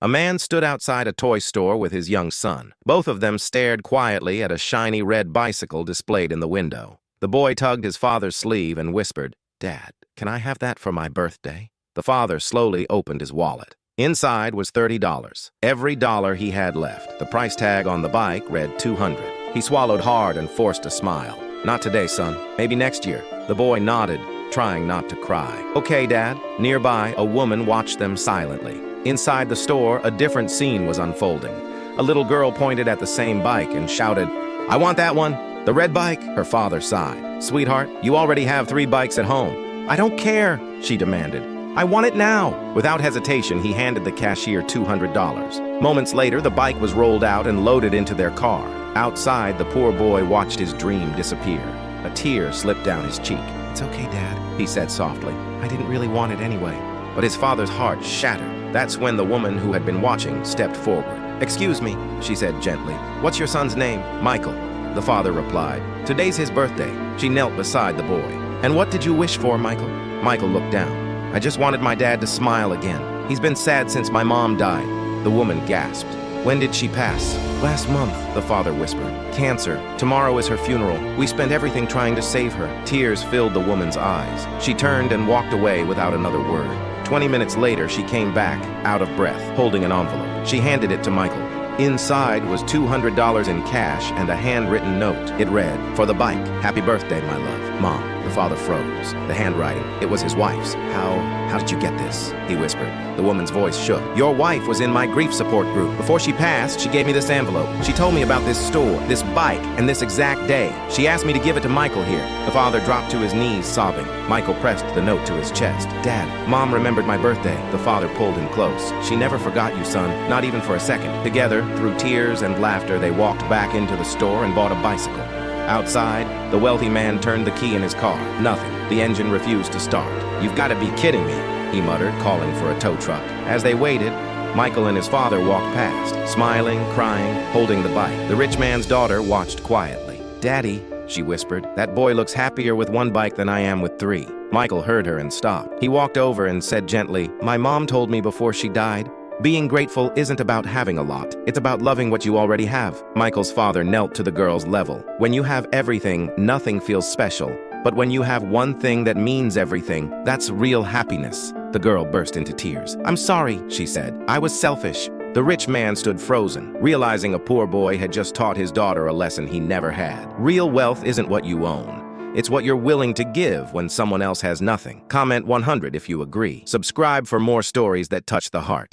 A man stood outside a toy store with his young son. Both of them stared quietly at a shiny red bicycle displayed in the window. The boy tugged his father's sleeve and whispered, "Dad, can I have that for my birthday?" The father slowly opened his wallet. Inside was $30, every dollar he had left. The price tag on the bike read $200. He swallowed hard and forced a smile. "Not today, son. Maybe next year." The boy nodded, trying not to cry. "Okay, Dad." Nearby, a woman watched them silently. Inside the store, a different scene was unfolding. A little girl pointed at the same bike and shouted, "I want that one. The red bike." Her father sighed. "Sweetheart, you already have 3 bikes at home." "I don't care," she demanded. "I want it now." Without hesitation, he handed the cashier $200. Moments later, the bike was rolled out and loaded into their car. Outside, the poor boy watched his dream disappear. A tear slipped down his cheek. "It's okay, Dad," he said softly. "I didn't really want it anyway." But his father's heart shattered. That's when the woman who had been watching stepped forward. "Excuse me," she said gently. "What's your son's name?" "Michael," the father replied. "Today's his birthday." She knelt beside the boy. "And what did you wish for, Michael?" Michael looked down. "I just wanted my dad to smile again. He's been sad since my mom died." The woman gasped. "When did she pass?" "Last month," the father whispered. "Cancer. Tomorrow is her funeral. We spent everything trying to save her." Tears filled the woman's eyes. She turned and walked away without another word. 20 minutes later, she came back, out of breath, holding an envelope. She handed it to Michael. Inside was $200 in cash and a handwritten note. It read, "For the bike. Happy birthday, my love. Mom." The father froze. The handwriting, it was his wife's. How did you get this?" he whispered. The woman's voice shook. "Your wife was in my grief support group. Before she passed, she gave me this envelope. She told me about this store, this bike, and this exact day. She asked me to give it to Michael here." The father dropped to his knees, sobbing. Michael pressed the note to his chest. "Dad, Mom remembered my birthday." The father pulled him close. "She never forgot you, son, not even for a second." Together, through tears and laughter, they walked back into the store and bought a bicycle. Outside, the wealthy man turned the key in his car. Nothing. The engine refused to start. "You've got to be kidding me," he muttered, calling for a tow truck. As they waited, Michael and his father walked past, smiling, crying, holding the bike. The rich man's daughter watched quietly. "Daddy," she whispered, "that boy looks happier with 1 bike than I am with 3. Michael heard her and stopped. He walked over and said gently, "My mom told me before she died, being grateful isn't about having a lot. It's about loving what you already have." Michael's father knelt to the girl's level. "When you have everything, nothing feels special. But when you have one thing that means everything, that's real happiness." The girl burst into tears. "I'm sorry," she said. "I was selfish." The rich man stood frozen, realizing a poor boy had just taught his daughter a lesson he never had. Real wealth isn't what you own. It's what you're willing to give when someone else has nothing. Comment 100 if you agree. Subscribe for more stories that touch the heart.